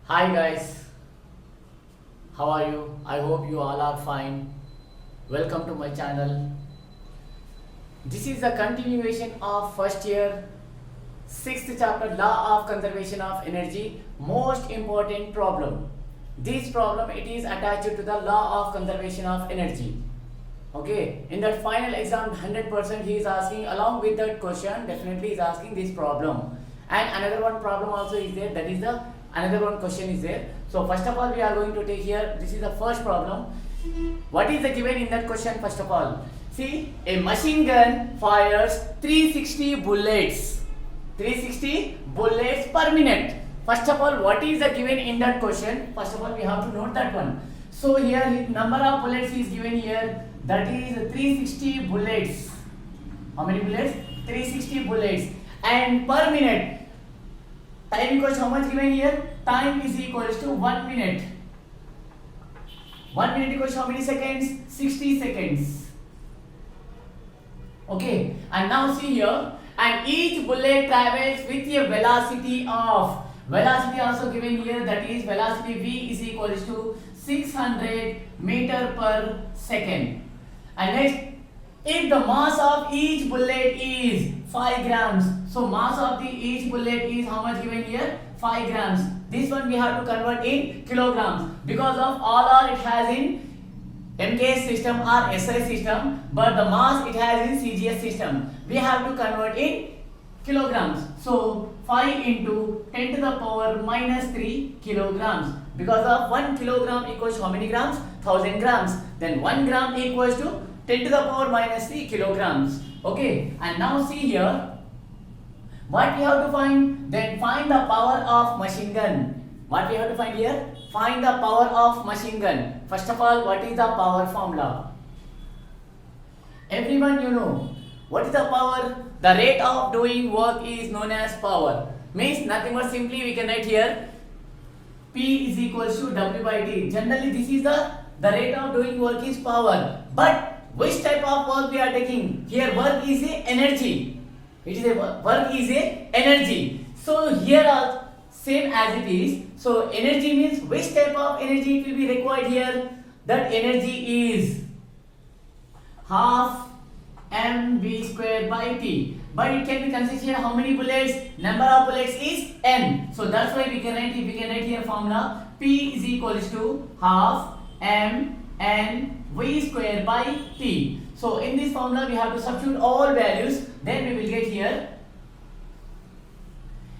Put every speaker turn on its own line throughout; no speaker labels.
Hi guys, how are you? I hope you all are fine. Welcome to my channel. This is a continuation of first year 6th chapter Law of Conservation of Energy, most important problem. This problem it is attached to the Law of Conservation of Energy. Okay, in that final exam 100% he is asking along with that question, definitely is asking this problem. And another one problem also is there, that is the another one question is there. So first of all we are going to take here, this is the first problem. What is the given in that question? First of all, see, a machine gun fires 360 bullets, 360 bullets per minute. First of all, what is the given in that question? First of all, we have to note that one. So here number of bullets is given here, that is 360 bullets. How many bullets? 360 bullets. And per minute, time equals how much given here? Time is equals to 1 minute. 1 minute equals how many seconds? 60 seconds. Okay, and now see here, and each bullet travels with a velocity of, velocity also given here, that is velocity v is equals to 600 meter per second. And next, if the mass of each bullet is 5 grams, so mass of the each bullet is how much given here? 5 grams. This one we have to convert in kilograms, because of all it has in MKS system or SI system, but the mass it has in CGS system. We have to convert in kilograms. So 5 into 10 to the power minus 3 kilograms. Because of 1 kilogram equals how many grams? 1000 grams. Then 1 gram equals to 10 to the power minus 3 kilograms. Okay, and now see here, what we have to find? Then find the power of machine gun. What we have to find here? Find the power of machine gun. First of all, what is the power formula? Everyone you know. What is the power? The rate of doing work is known as power. Means nothing but simply we can write here P is equals to W by T. Generally this is the rate of doing work is power. But which type of work we are taking? Here work is a energy. It is a work is a energy. So here are same as it is. So energy means which type of energy it will be required here? That energy is half mv square by t. But it can be considered how many bullets? Number of bullets is n. So that's why we can write here formula P is equals to half m n v square by t. So in this formula we have to substitute all values, then we will get here.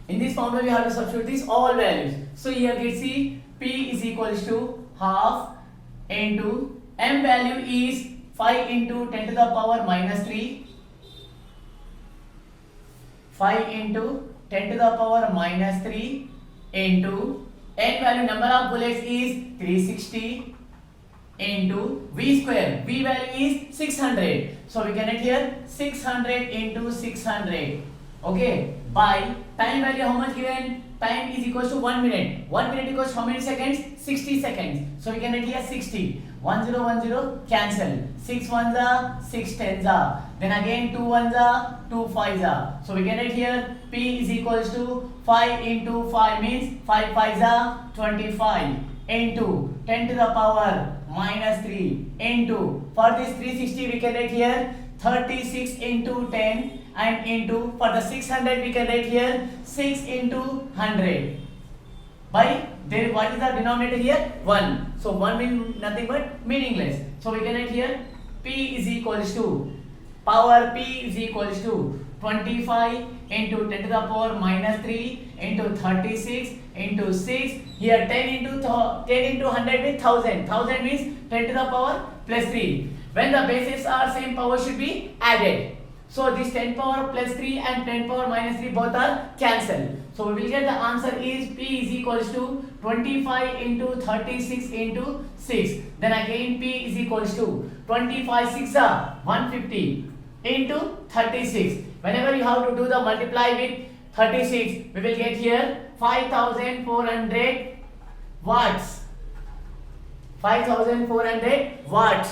In this formula we have to substitute these all values. So here get see P is equals to half into m value is 5 into 10 to the power minus 3. 5 into 10 to the power minus 3 into n value, number of bullets is 360 into v square. V value is 600. So we can write here 600 into 600. Okay, by time value how much given? Time is equals to 1 minute. 1 minute equals how many seconds? 60 seconds. So we can write here 60. 1010 cancel. 6 ones are 6 tens are. Then again 2 ones are 2 fives are. So we can write here P is equals to 5 into 5 means 5 fives are 25 into 10 to the power minus 3 into, for this 360 we can write here 36 into 10 and into, for the 600 we can write here 6 into 100 by, then what is the denominator here? 1. So 1 means nothing but meaningless. So we can write here P is equals to, power P is equals to 25 into 10 to the power minus 3 into 36 into 6. Here 10 into 100 means 1000. 1000 means 10 to the power plus 3. When the bases are same, power should be added. So this 10 power plus 3 and 10 power minus 3 both are cancelled. So we will get the answer is P is equals to 25 into 36 into 6. Then again P is equals to 25 6 are 150 into 36. Whenever you have to do the multiply with 36, we will get here 5400 watts. 5400 watts.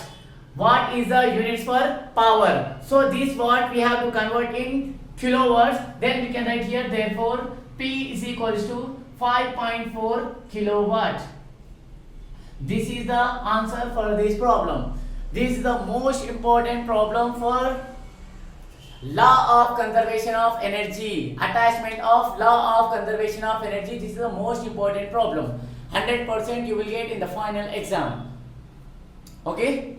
Watt is the units for power. So this watt we have to convert in kilowatts. Then we can write here therefore P is equals to 5.4 kilowatt. This is the answer for this problem. This is the most important problem for law of conservation of energy, attachment of law of conservation of energy. This is the most important problem. 100% you will get in the final exam. Okay,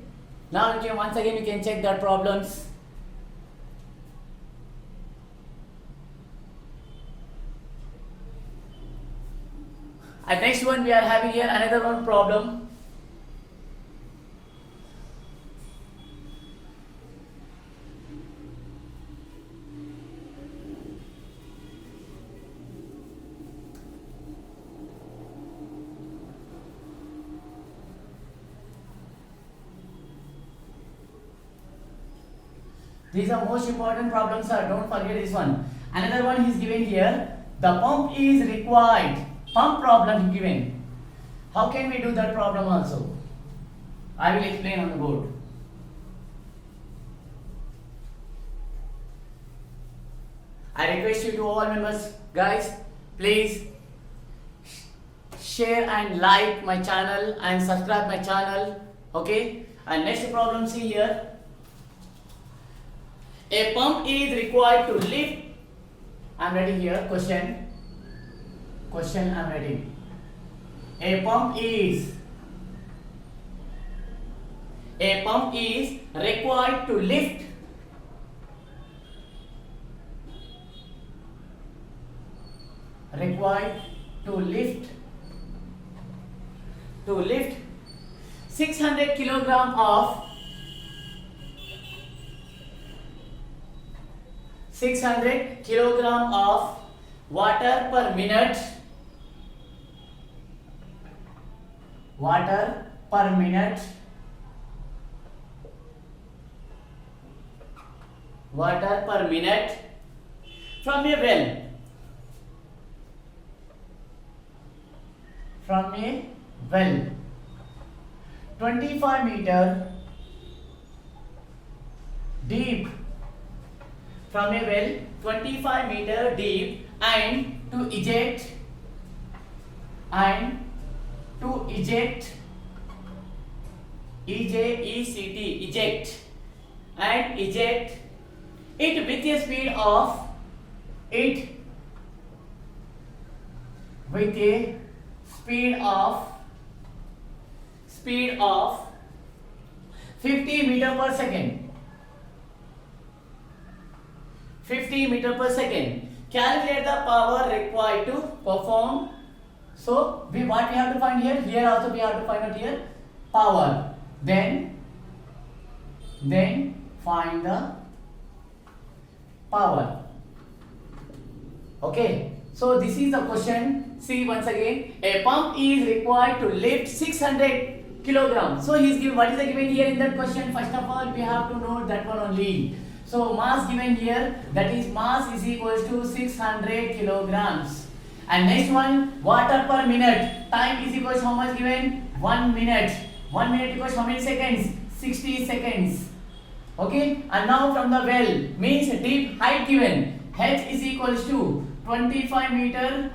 now you can once again you can check the problems. And next one we are having here another one problem. These are most important problems, sir. Don't forget this one. Another one is given here. The pump is required. Pump problem given. How can we do that problem also? I will explain on the board. I request you to all members, guys, please share and like my channel and subscribe my channel. Okay. And next problem, see here. A pump is required to lift. I am writing here question. Question I am writing. A pump is required to lift to lift 600 kilogram of 600 kilogram of water per minute. Water per minute. Water per minute from a well. From a well. 25 meter deep. From a well 25 meter deep and to eject eject it with a speed of 50 meter per second. 50 meter per second. Calculate the power required to perform. So what we have to find here? Here also we have to find out here power. Then find the power. Okay. So this is the question. See once again. A pump is required to lift 600 kilograms. So he is given. What is the given here in that question? First of all, we have to know that one only. So mass given here, that is mass is equals to 600 kilograms. And next one, water per minute. Time is equals how much given? 1 minute. 1 minute equals how many seconds? 60 seconds. Okay. And now from the well means deep height given. H is equals to 25 meter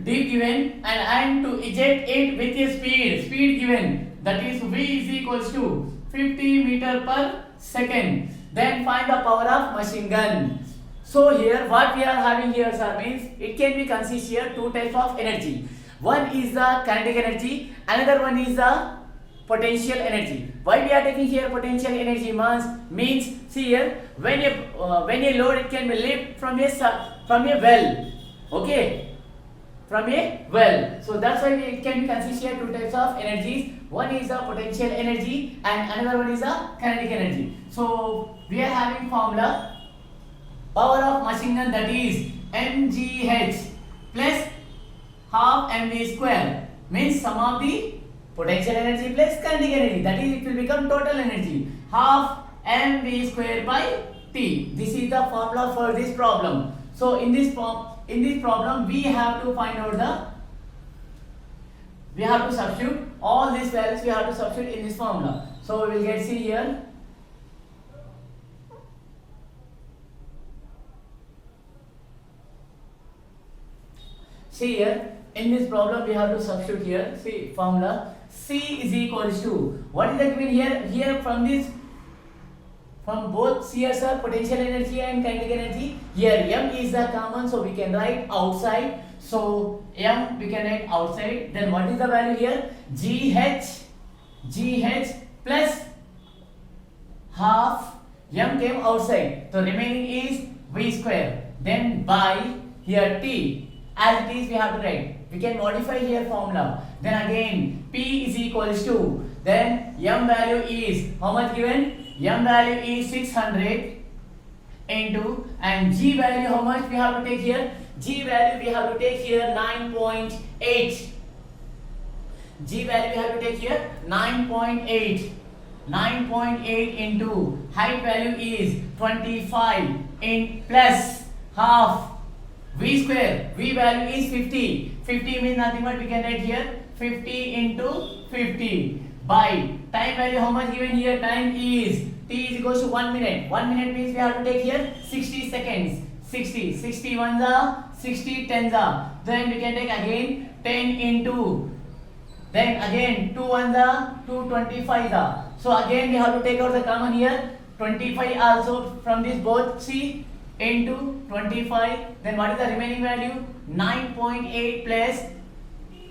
deep given and to eject it with a speed given, that is V is equals to 50 meter per second. Then find the power of machine gun. So here what we are having here, sir, means it can be consist here two types of energy. One is the kinetic energy, another one is the potential energy. Why we are taking here potential energy means see here when a load it can be lifted from a well. Okay. From a well. So that's why it can consist here two types of energies. One is the potential energy and another one is the kinetic energy. So we are having formula power of machine gun, that is mgh plus half mv square, means sum of the potential energy plus kinetic energy, that is it will become total energy, half mv square by t. This is the formula for this problem. So in this problem we have to find out we have to substitute all these values, we have to substitute in this formula. So we will get, see here, See here, in this problem we have to substitute here. See formula C is equals to, what is the given here? Here from this, from both CSR are potential energy and kinetic energy. Here M is the common, so we can write outside. So M we can write outside. Then what is the value here? GH plus half M came outside. So remaining is V square. Then by here T. As it is we have to write. We can modify here formula. Then again P is equals to, then M value is how much given? M value is 600 into, and G value how much we have to take here? G value we have to take here 9.8. G value we have to take here 9.8. 9.8 into height value is 25 in plus half V square. V value is 50. 50 means nothing but we can write here 50 into 50 by time value how much given here? Time is T is equals to 1 minute. 1 minute means we have to take here 60 seconds. 60 ones are 60 tens are. Then we can take again 10 into, then again 2 ones are 2 25 are. So again we have to take out the common here. 25 also from this both, see, into 25. Then what is the remaining value? 9.8 plus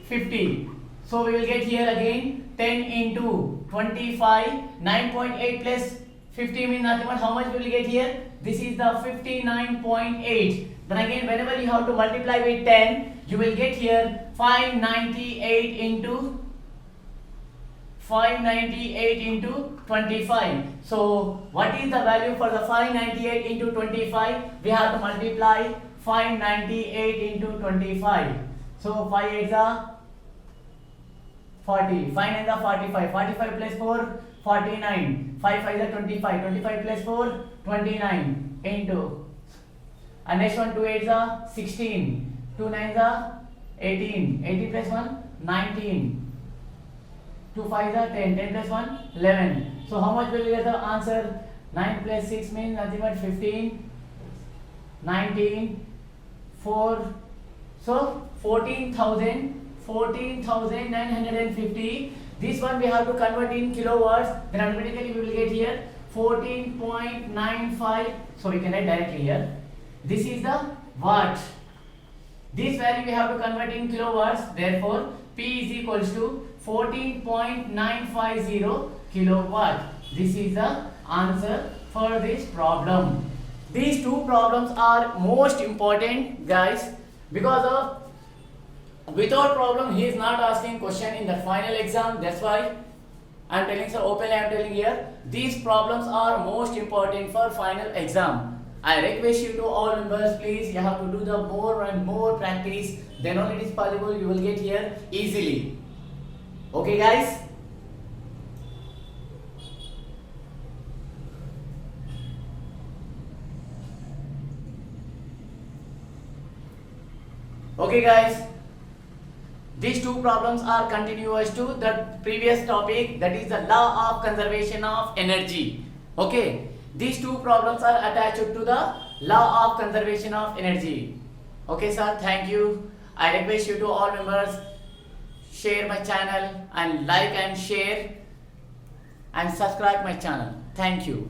50. So we will get here again 10 into 25. 9.8 plus 50 means nothing but how much we will get here? This is the 59.8. Then again whenever you have to multiply with 10, you will get here 598 into 25. So what is the value for the 598 into 25? We have to multiply 598 into 25. So 5 8s are 40. 5 9s are 45. 45 plus 4, 49. 5 5s are 25. 25 plus 4, 29 into. And next one 2 8s are 16. 2 9s are 18. 18 plus 1, 19. 2 5s are 10. 10 plus 1, 11. So how much will we get the answer? 9 plus 6 means nothing but 15. 19. 4. So 14,950. This one we have to convert in kilowatts. Then automatically we will get here 14.95. So we can write directly here. This is the watt. This value we have to convert in kilowatts. Therefore P is equals to 14.950 kilowatt. This is the answer for this problem. These two problems are most important, guys, because of without problem he is not asking question in the final exam. That's why I am telling, sir, openly I am telling here, these problems are most important for final exam. I request you to all members, please, you have to do the more and more practice, then only it is possible you will get here easily. Okay, guys? Okay, guys, these two problems are continuous to the previous topic, that is the law of conservation of energy. Okay, these two problems are attached to the law of conservation of energy. Okay, sir, thank you. I request you to all members, share my channel and like and share and subscribe my channel. Thank you.